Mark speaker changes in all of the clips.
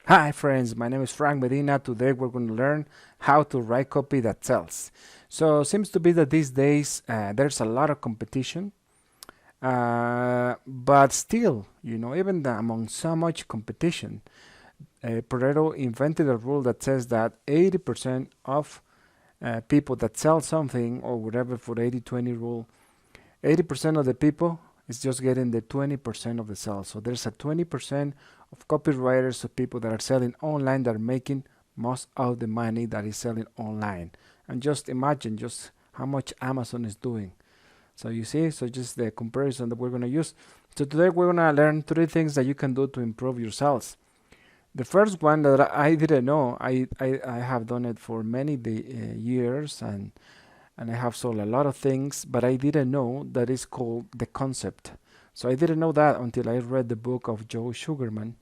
Speaker 1: Hi friends, my name is Frank Medina. Today we're going to learn how to write copy that sells. So it seems to be that these days there's a lot of competition, but still, even among so much competition, Pareto invented a rule that says that 80% of people that sell something or whatever for 80-20 rule, 80% of the people is just getting the 20% of the sales. So there's a 20% of copywriters, of people that are selling online, that are making most of the money that is selling online. And just imagine just how much Amazon is doing. So you see, so just the comparison that we're going to use. So today we're going to learn three things that you can do to improve your sales. The first one that I didn't know, I have done it for many years, and I have sold a lot of things, but I didn't know that it's called the concept. So I didn't know that until I read the book of Joe Sugarman,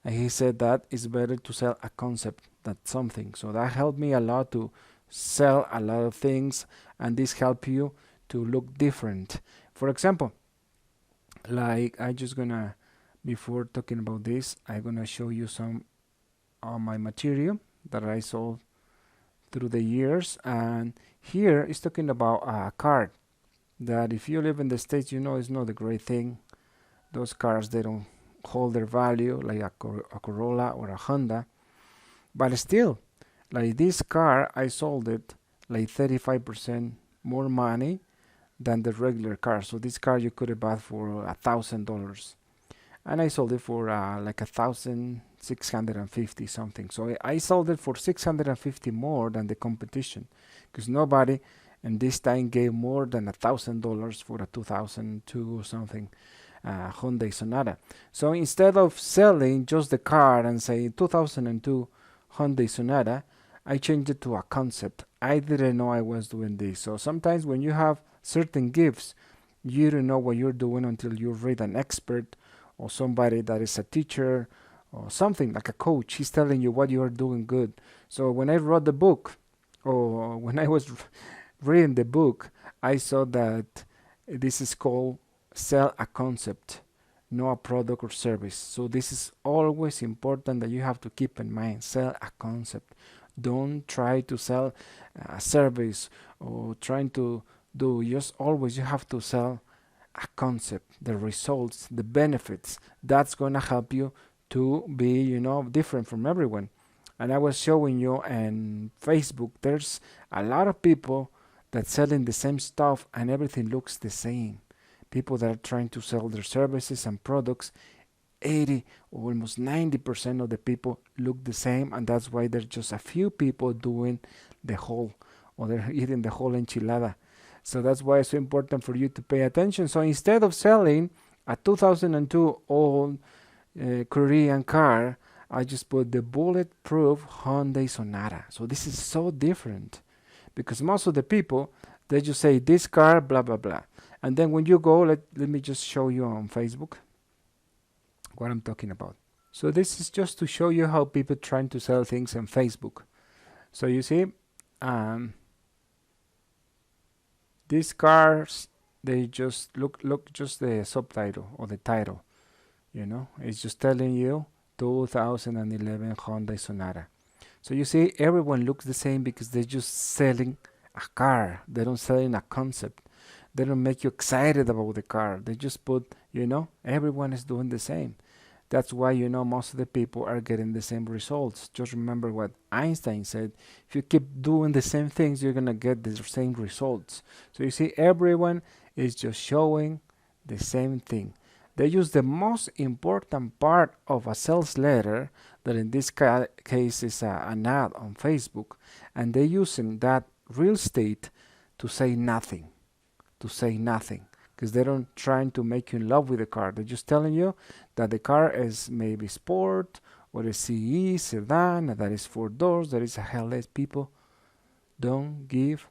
Speaker 1: and he said that it's better to sell a concept than something. So that helped me a lot to sell a lot of things, and this help you to look different. For example, like I just gonna, before talking about this, I'm gonna show you some of my material that I sold through the years. And here it's talking about a card that, if you live in the States, it's not a great thing. Those cars, they don't hold their value like a Corolla or a Honda. But still, like this car, I sold it like 35% more money than the regular car. So this car you could have bought for $1,000, and I sold it for like 1,650 something. So I sold it for 650 more than the competition, because nobody in this time gave more than $1,000 for a 2002 or something Hyundai Sonata. So instead of selling just the car and say 2002 Hyundai Sonata, I changed it to a concept. I didn't know I was doing this. So sometimes when you have certain gifts, you don't know what you're doing until you read an expert or somebody that is a teacher or something like a coach. He's telling you what you are doing good. So when I wrote the book, or when I was reading the book, I saw that this is called sell a concept, not a product or service. So this is always important that you have to keep in mind. Sell a concept. Don't try to sell a service or trying to do. Just always you have to sell a concept, the results, the benefits. That's gonna help you to be, different from everyone. And I was showing you on Facebook, there's a lot of people that selling the same stuff and everything looks the same. People that are trying to sell their services and products, 80 or almost 90% of the people look the same, and that's why there's just a few people doing the whole, or they're eating the whole enchilada. So that's why it's so important for you to pay attention. So instead of selling a 2002 old Korean car, I just put the bulletproof Hyundai Sonata. So this is so different, because most of the people, they just say this car, blah blah blah, and then when you go, let me just show you on Facebook what I'm talking about. So this is just to show you how people trying to sell things on Facebook. So you see, um, these cars, they just look just the subtitle or the title. It's just telling you 2011 Hyundai Sonata. So you see, everyone looks the same because they're just selling a car. They don't selling a concept. They don't make you excited about the car. They just put, everyone is doing the same. That's why, most of the people are getting the same results. Just remember what Einstein said. If you keep doing the same things, you're going to get the same results. So you see, everyone is just showing the same thing. They use the most important part of a sales letter, that in this case is an ad on Facebook, and they're using that real estate to say nothing, because they don't trying to make you in love with the car. They're just telling you that the car is maybe sport or a CE sedan, that is 4 doors, that is a headless. People don't give,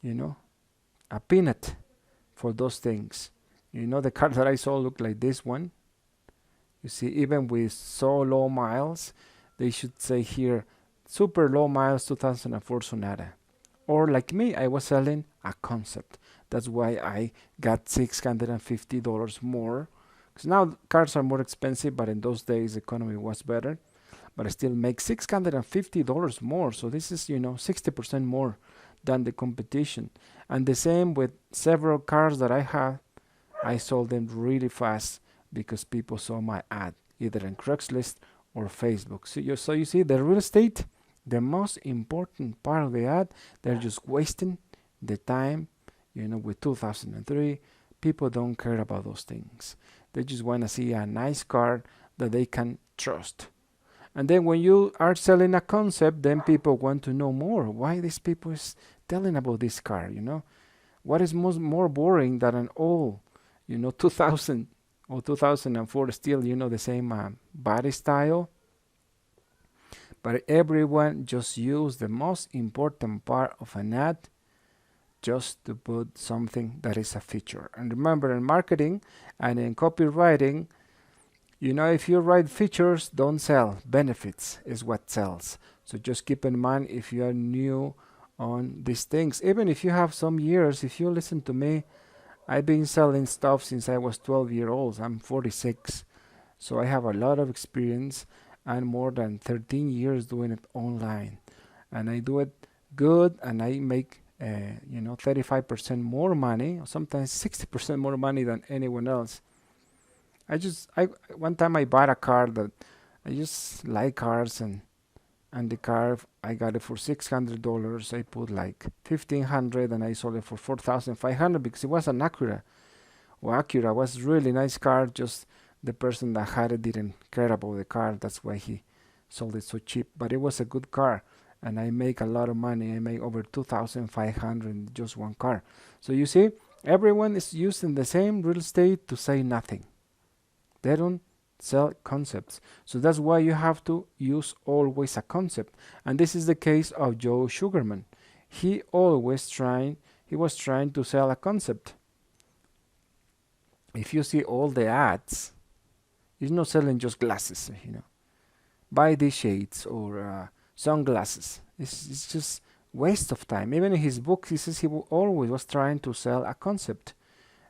Speaker 1: a peanut for those things. The car that I saw looked like this one. You see, even with so low miles, they should say here, super low miles 2004 Sonata. Or like me, I was selling a concept. That's why I got $650 more, Because now cars are more expensive, but in those days the economy was better. But I still make $650 more. So this is 60% more than the competition. And the same with several cars that I have. I sold them really fast because people saw my ad either in Craigslist or Facebook. So you see, the real estate, the most important part of the ad, they're just wasting the time. With 2003, people don't care about those things. They just want to see a nice car that they can trust. And then when you are selling a concept, then people want to know more. Why these people is telling about this car? What is more boring than an old, 2000 or 2004 still, the same body style? But everyone just use the most important part of an ad just to put something that is a feature. And remember, in marketing and in copywriting, if you write features, don't sell. Benefits is what sells. So just keep in mind if you are new on these things. Even if you have some years, if you listen to me, I've been selling stuff since I was 12 years old. I'm 46. So I have a lot of experience and more than 13 years doing it online. And I do it good, and I make 35% more money, or sometimes 60% more money than anyone else. One time I bought a car that I just like cars, and the car I got it for $600. I put like $1,500, and I sold it for $4,500 because it was an Acura. Well, Acura was a really nice car. Just the person that had it didn't care about the car. That's why he sold it so cheap. But it was a good car, and I make a lot of money. I make over $2,500 in just one car. So you see, everyone is using the same real estate to say nothing. They don't sell concepts. So that's why you have to use always a concept. And this is the case of Joe Sugarman. He was trying to sell a concept. If you see all the ads, he's not selling just glasses, buy these shades or sunglasses. It's just waste of time. Even in his book, he says he always was trying to sell a concept.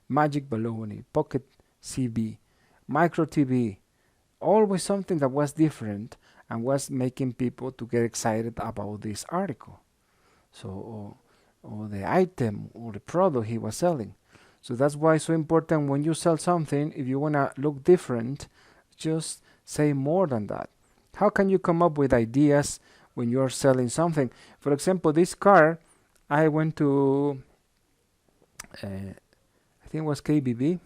Speaker 1: Magic Baloney, Pocket CB, Micro TV, always something that was different and was making people to get excited about this article. So, or the item or the product he was selling. So that's why it's so important when you sell something, if you want to look different, just say more than that. How can you come up with ideas when you're selling something? For example, this car, I went to, I think it was KBB.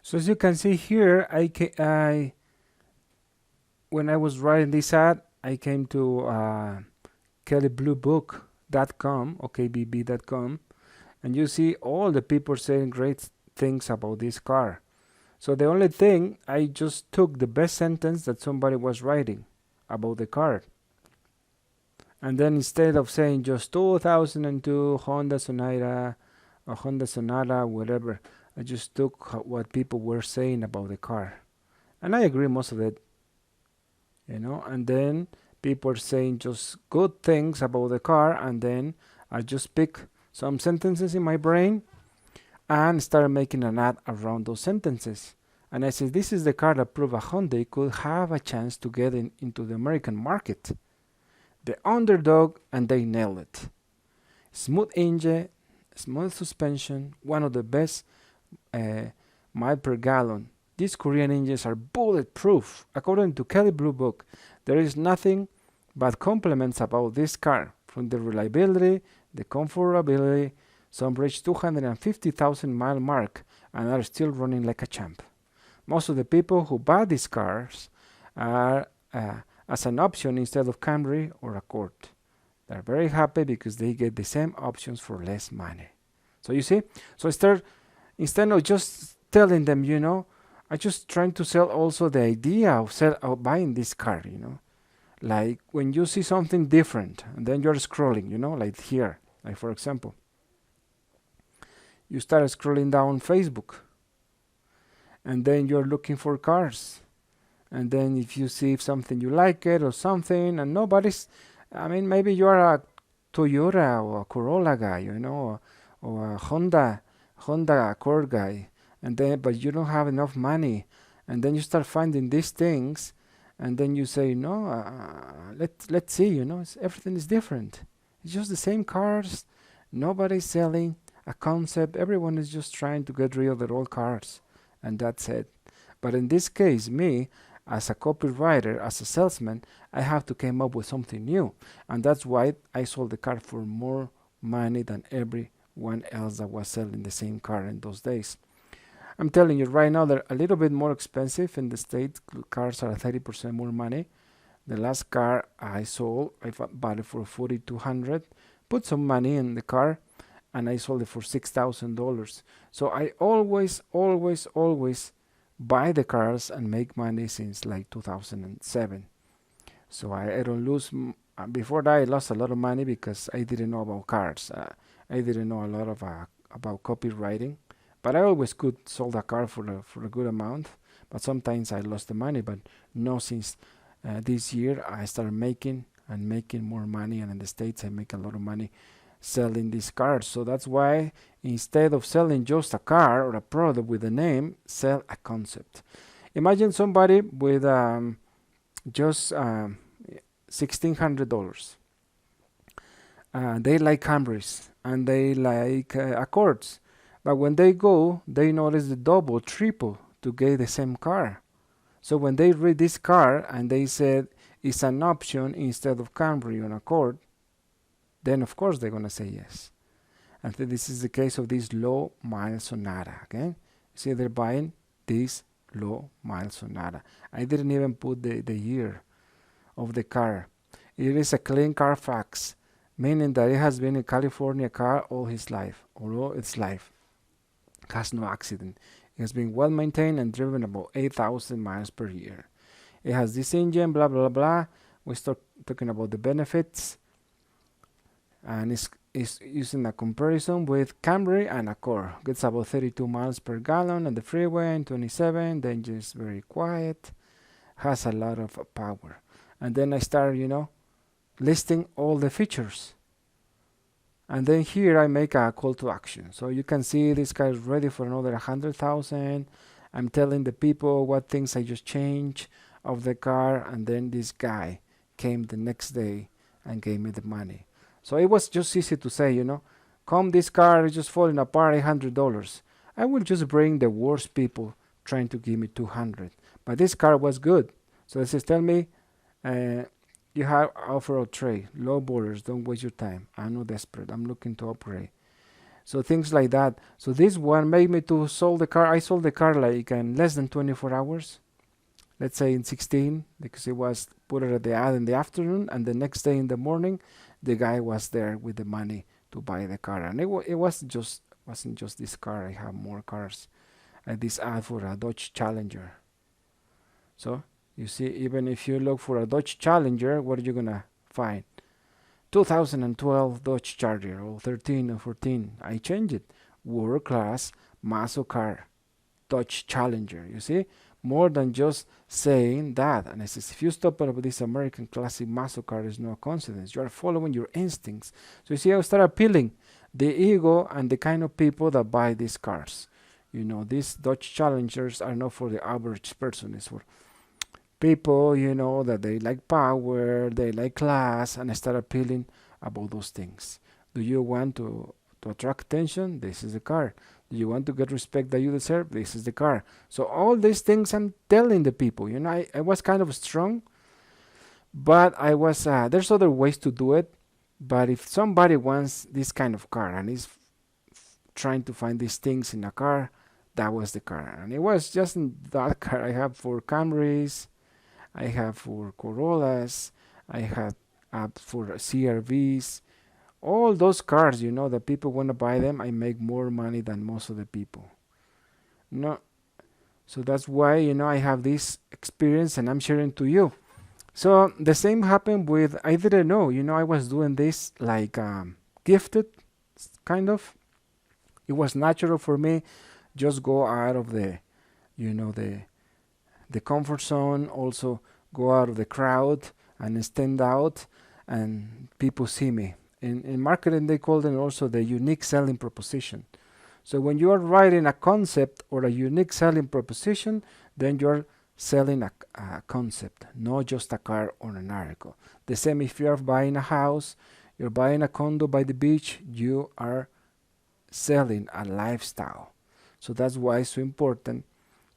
Speaker 1: So as you can see here, when I was writing this ad, I came to kellybluebook.com or kbb.com, and you see all the people saying great things about this car. So the only thing, I just took the best sentence that somebody was writing about the car. And then instead of saying just 2002 Honda Sonata or Honda Sonata, whatever, I just took what people were saying about the car. And I agree most of it, and then people are saying just good things about the car, and then I just pick some sentences in my brain and started making an ad around those sentences. And I said, this is the car that proved a Hyundai could have a chance to get into the American market. The underdog, and they nailed it. Smooth engine, smooth suspension, one of the best mile per gallon. These Korean engines are bulletproof. According to Kelley Blue Book, there is nothing but compliments about this car, from the reliability, the comfortability. Some reach 250,000 mile mark and are still running like a champ. Most of the people who buy these cars are as an option instead of Camry or Accord. They're very happy because they get the same options for less money. So you see, so instead of just telling them, I just trying to sell also the idea of buying this car, like when you see something different and then you're scrolling, like here, like for example, you start scrolling down Facebook and then you're looking for cars. And then if you see something you like it or something, and maybe you're a Toyota or a Corolla guy, or a Honda Honda Accord guy, and then but you don't have enough money, and then you start finding these things, and then you say no, let's see, everything is different. It's just the same cars. Nobody's selling a concept. Everyone is just trying to get rid of their old cars, and that's it. But in this case, me, as a copywriter, as a salesman, I have to come up with something new, and that's why I sold the car for more money than everyone else that was selling the same car in those days. I'm telling you right now, they're a little bit more expensive in the States. Cars are 30% more money. The last car I sold, I bought it for 4,200. Put some money in the car, and I sold it for $6,000. So I always buy the cars and make money since like 2007. So I don't lose. Before that, I lost a lot of money because I didn't know about cars. I didn't know a lot of about copywriting, but I always could sold a car for a good amount. But sometimes I lost the money. But no, since this year I started making more money, and in the States I make a lot of money selling these cars. So that's why instead of selling just a car or a product with a name, sell a concept. Imagine somebody with just $1,600. They like Camrys and they like Accords, but when they go, they notice the double, triple to get the same car. So when they read this car and they said it's an option instead of Camry or Accord, then of course they're gonna say yes. And this is the case of this low mile Sonata. Okay, see, they're buying this low mile Sonata. I didn't even put the year of the car. It is a clean Carfax, meaning that it has been a California car all its life. It has no accident. It has been well maintained and driven about 8,000 miles per year. It has this engine, blah blah blah. We start talking about the benefits, and it's using a comparison with Camry and Accord. Gets about 32 miles per gallon on the freeway and 27. The engine is very quiet, has a lot of power. And then I start, listing all the features. And then here I make a call to action. So you can see this guy is ready for another 100,000. I'm telling the people what things I just changed of the car, and then this guy came the next day and gave me the money. So it was just easy to say, come, this car is just falling apart, $800. I will just bring the worst people trying to give me 200. But this car was good. So it says, tell me, you have offer or trade, low borders, don't waste your time. I'm not desperate, I'm looking to operate. So things like that. So this one made me to sold the car. I sold the car like in less than 24 hours. Let's say in 16, because it was put it at the ad in the afternoon, and the next day in the morning, the guy was there with the money to buy the car. And it wasn't just this car. I have more cars. This ad for a Dodge Challenger. So you see, even if you look for a Dodge Challenger, what are you gonna find? 2012 Dodge Charger, or 13 or 14. I changed it. World class muscle car, Dodge Challenger. You see, more than just saying that. And I says, if you stop at this American classic muscle car, is no coincidence. You are following your instincts. So you see, I start appealing the ego and the kind of people that buy these cars. These Dodge Challengers are not for the average person. It's for people, that they like power, they like class, and I start appealing about those things. Do you want to attract attention? This is the car. Do you want to get respect that you deserve? This is the car. So all these things I'm telling the people. I was kind of strong, but I was there's other ways to do it. But if somebody wants this kind of car and is trying to find these things in a car, that was the car. And it was just that car. I have for Camrys, I have for Corollas, I have for CRVs. All those cars, that people want to buy them, I make more money than most of the people. No, so that's why, I have this experience and I'm sharing to you. So the same happened with, I didn't know, I was doing this like gifted, kind of. It was natural for me, just go out of the, the comfort zone, also go out of the crowd and stand out, and people see me. In marketing, they call them also the unique selling proposition. So when you are writing a concept or a unique selling proposition, then you're selling a concept, not just a car or an article. The same if you're buying a house, you're buying a condo by the beach, you are selling a lifestyle. So that's why it's so important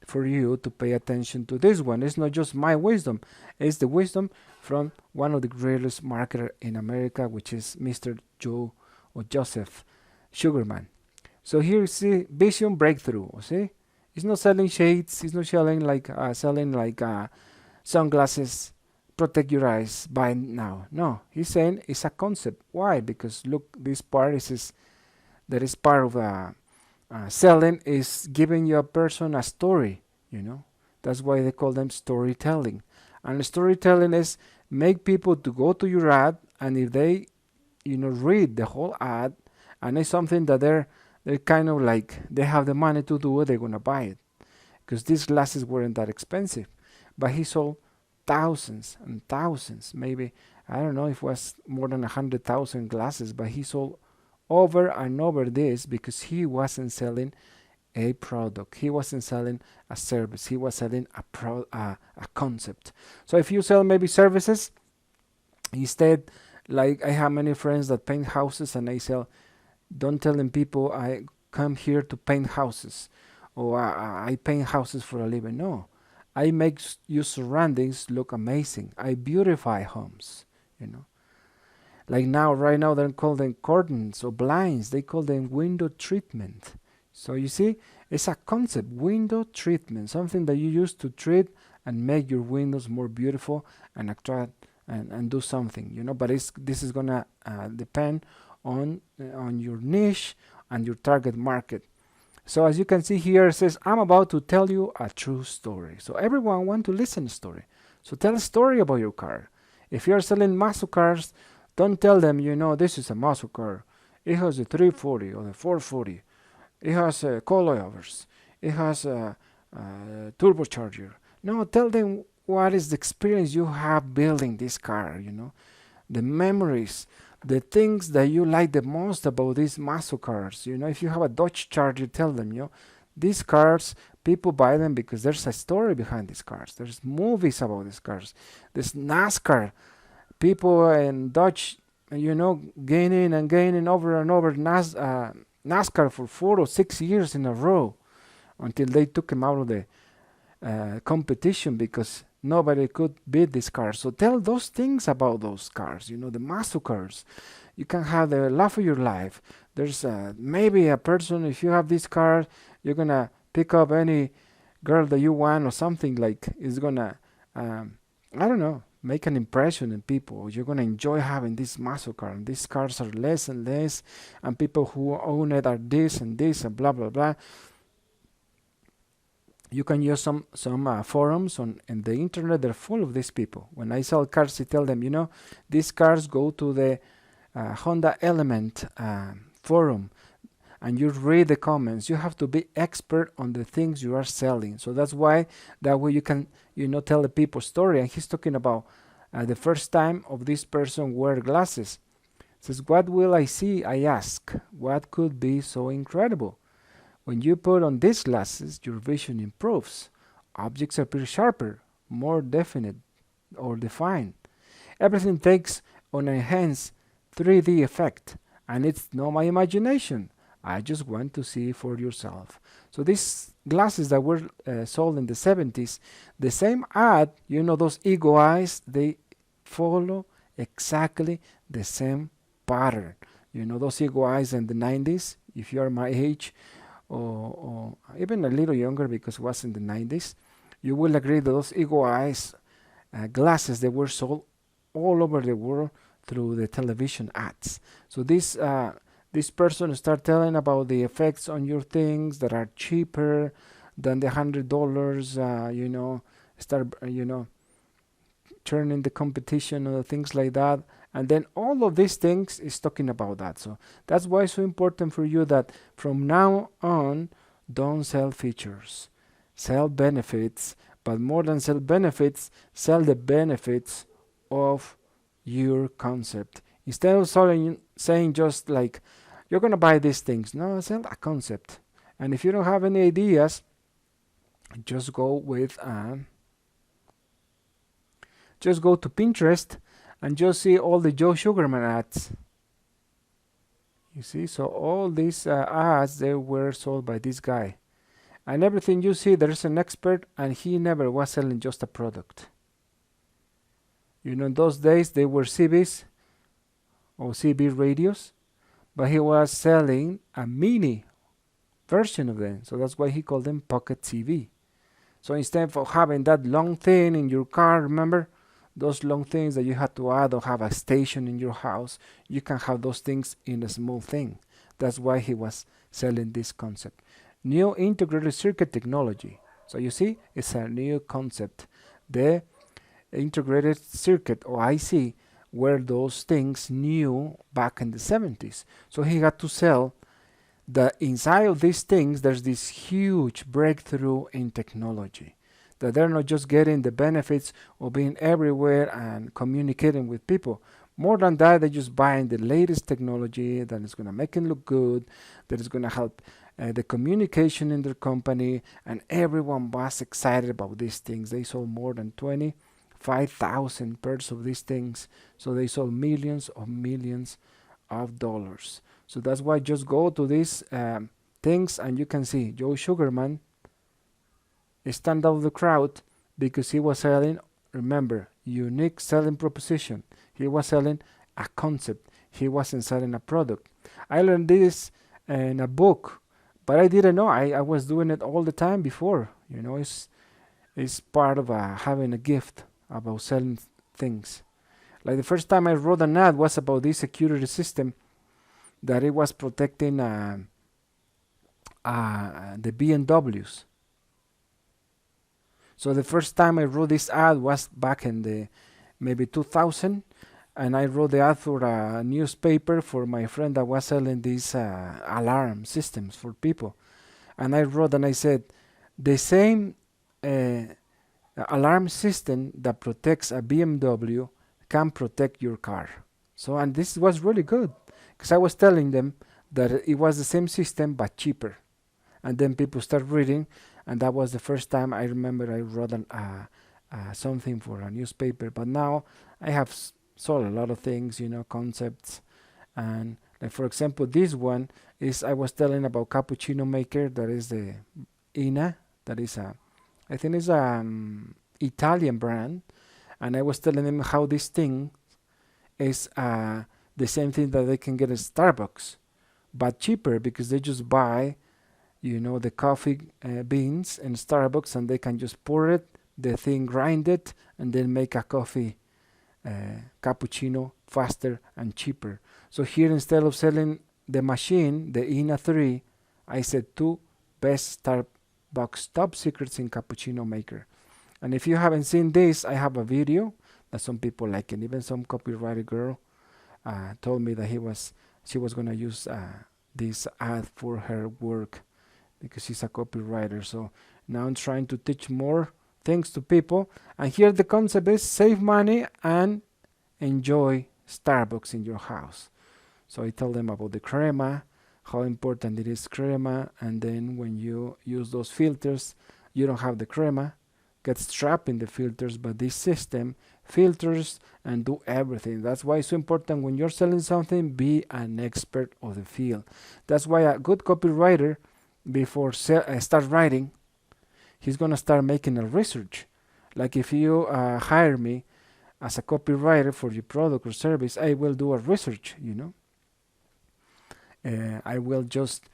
Speaker 1: for you to pay attention to this one. It's not just my wisdom, it's the wisdom from one of the greatest marketer in America, which is Mr. Joe or Joseph Sugarman. So here you see vision breakthrough. See, it's not selling shades. It's not selling like sunglasses. Protect your eyes. Buy now. No, he's saying it's a concept. Why? Because look, this part is that is part of selling is giving your person a story. That's why they call them storytelling. And storytelling is make people to go to your ad, and if they read the whole ad, and it's something that they're kind of like they have the money to do it, they're gonna buy it, because these glasses weren't that expensive. But he sold thousands and thousands, maybe I don't know if it was more than 100,000 glasses, but he sold over and over this because he wasn't selling a product, he wasn't selling a service, he was selling a concept. So if you sell maybe services instead, like I have many friends that paint houses, and I sell, don't tell them people I come here to paint houses or I paint houses for a living. No, I make your surroundings look amazing. I beautify homes, like right now they call them curtains or blinds. They call them window treatment. So you see, it's a concept, window treatment, something that you use to treat and make your windows more beautiful and attract and do something, But this is gonna depend on your niche and your target market. So as you can see here, it says, I'm about to tell you a true story. So everyone wants to listen to a story. So tell a story about your car. If you're selling muscle cars, don't tell them, this is a muscle car. It has a 340 or the 440. It has coilovers. It has a turbocharger. No, tell them what is the experience you have building this car, the memories, the things that you like the most about these muscle cars. If you have a Dodge Charger, tell them, these cars, people buy them because there's a story behind these cars. There's movies about these cars. There's NASCAR. People in Dodge, gaining and gaining over and over NASCAR for 4 or 6 years in a row until they took him out of the competition because nobody could beat this car. So tell those things about those cars, the muscle cars. You can have the love of your life. There's maybe a person, if you have this car, you're gonna pick up any girl that you want or something, like it's gonna I don't know, make an impression in people. You're gonna enjoy having this muscle car, and these cars are less and less, and people who own it are this and this and blah blah blah. You can use some forums in the internet. They're full of these people. When I sell cars, I tell them, these cars, go to the Honda Element forum, and you read the comments. You have to be expert on the things you are selling. So that's why that way you can tell the people story. And he's talking about the first time of this person wear glasses. Says, what will I see? I ask. What could be so incredible? When you put on these glasses, your vision improves. Objects appear sharper, more definite or defined. Everything takes on an enhanced 3D effect, and it's not my imagination. I just want to see for yourself. So these glasses that were sold in the 70s, the same ad, those ego eyes, they follow exactly the same pattern. Those ego eyes in the 90s, if you are my age, or even a little younger because it was in the 90s, you will agree that those ego eyes glasses, they were sold all over the world through the television ads. So this person start telling about the effects on your things that are cheaper than the $100, start turning the competition or things like that. And then all of these things is talking about that. So that's why it's so important for you that from now on, don't sell features, sell benefits, but more than sell benefits, sell the benefits of your concept. Instead of saying just like, you're going to buy these things. No, sell a concept. And if you don't have any ideas, just go with just go to Pinterest and just see all the Joe Sugarman ads. You see, so all these ads, they were sold by this guy. And everything you see, there's an expert, and he never was selling just a product. You know, in those days, they were CBs or CB radios, but he was selling a mini version of them. So that's why he called them Pocket TV. So instead of having that long thing in your car, remember, those long things that you had to add or have a station in your house, you can have those things in a small thing. That's why he was selling this concept. New integrated circuit technology. So you see, it's a new concept. The integrated circuit or IC were those things new back in the 70s. So he had to sell that inside of these things there's this huge breakthrough in technology, that they're not just getting the benefits of being everywhere and communicating with people. More than that, they're just buying the latest technology that is going to make it look good, that is going to help the communication in their company, and everyone was excited about these things. They sold more than 25,000 pairs of these things, so they sold millions of dollars. So that's why just go to these things and you can see Joe Sugarman stand out of the crowd because he was selling, remember, unique selling proposition. He was selling a concept. He wasn't selling a product. I learned this in a book, but I didn't know. I was doing it all the time before. You know, it's part of having a gift about selling things. Like the first time I wrote an ad was about this security system that it was protecting the BMWs. So the first time I wrote this ad was back in the maybe 2000, and I wrote the ad for a newspaper for my friend that was selling these alarm systems for people. And I wrote and I said, the same alarm system that protects a BMW can protect your car. So, and this was really good because I was telling them that it was the same system but cheaper. And then people start reading, and that was the first time I remember I wrote something for a newspaper. But now I have sold a lot of things, you know, concepts. And like for example, this one is I was telling about cappuccino maker. That is the Ina. That is I think it's a Italian brand. And I was telling them how this thing is the same thing that they can get at Starbucks, but cheaper because they just buy, you know, the coffee beans in Starbucks, and they can just pour it, the thing grind it, and then make a coffee cappuccino faster and cheaper. So here, instead of selling the machine, the INA 3, I said 2 best Starbucks top secrets in cappuccino maker. And if you haven't seen this, I have a video that some people like, and even some copywriter girl told me that she was gonna use this ad for her work because she's a copywriter. So now I'm trying to teach more things to people. And here the concept is save money and enjoy Starbucks in your house. So I tell them about the crema, how important it is crema, and then when you use those filters, you don't have the crema, gets trapped in the filters, but this system filters and do everything. That's why it's so important when you're selling something, be an expert of the field. That's why a good copywriter, before start writing, he's gonna start making a research. Like if you hire me as a copywriter for your product or service, I will do a research, you know. I will just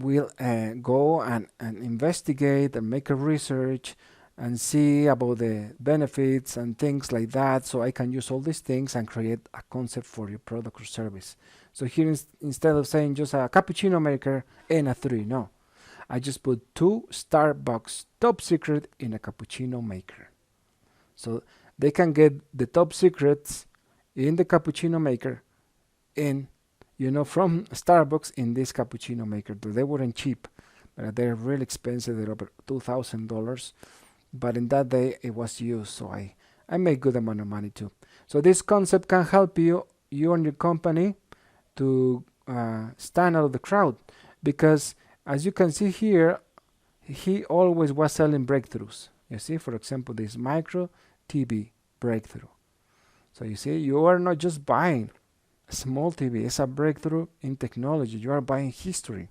Speaker 1: go and investigate and make a research and see about the benefits and things like that, so I can use all these things and create a concept for your product or service. So here, instead of saying just a cappuccino maker and a 3, no, I just put 2 Starbucks top secret in a cappuccino maker. So they can get the top secrets in the cappuccino maker in, you know, from Starbucks in this cappuccino maker. They weren't cheap, but they're really expensive. They're over $2,000. But in that day, it was used, so I made good amount of money too. So this concept can help you and your company to stand out of the crowd, because as you can see here, he always was selling breakthroughs. You see, for example, this micro TV breakthrough. So you see, you are not just buying a small TV, it's a breakthrough in technology. You are buying history.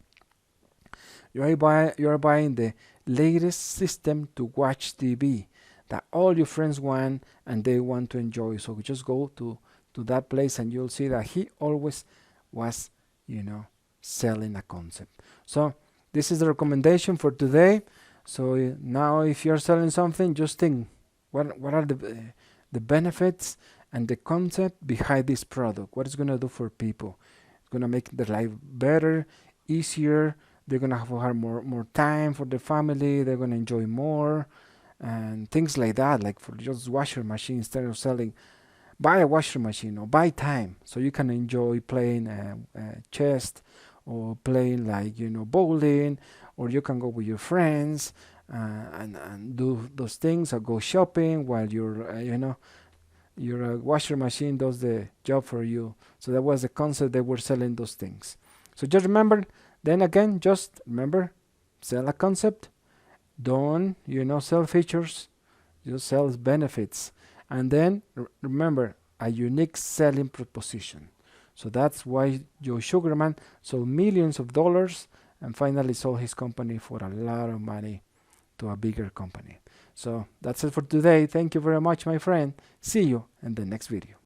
Speaker 1: You are buying the latest system to watch TV that all your friends want and they want to enjoy. So just go to that place and you'll see that he always was, you know, selling a concept. So this is the recommendation for today. So now if you're selling something, just think what are the benefits and the concept behind this product. What it's going to do for people. It's going to make their life better, easier. They're going to have more time for the family. They're going to enjoy more and things like that, like for just washer machine, instead of selling, buy a washer machine or buy time so you can enjoy playing chess or playing, like, you know, bowling, or you can go with your friends and do those things, or go shopping while you're you know, your washer machine does the job for you. So that was the concept. They were selling those things. So just remember, then again, just remember, sell a concept. Don't, you know, sell features. Just sell benefits. And then remember, a unique selling proposition. So that's why Joe Sugarman sold millions of dollars and finally sold his company for a lot of money to a bigger company. So that's it for today. Thank you very much, my friend. See you in the next video.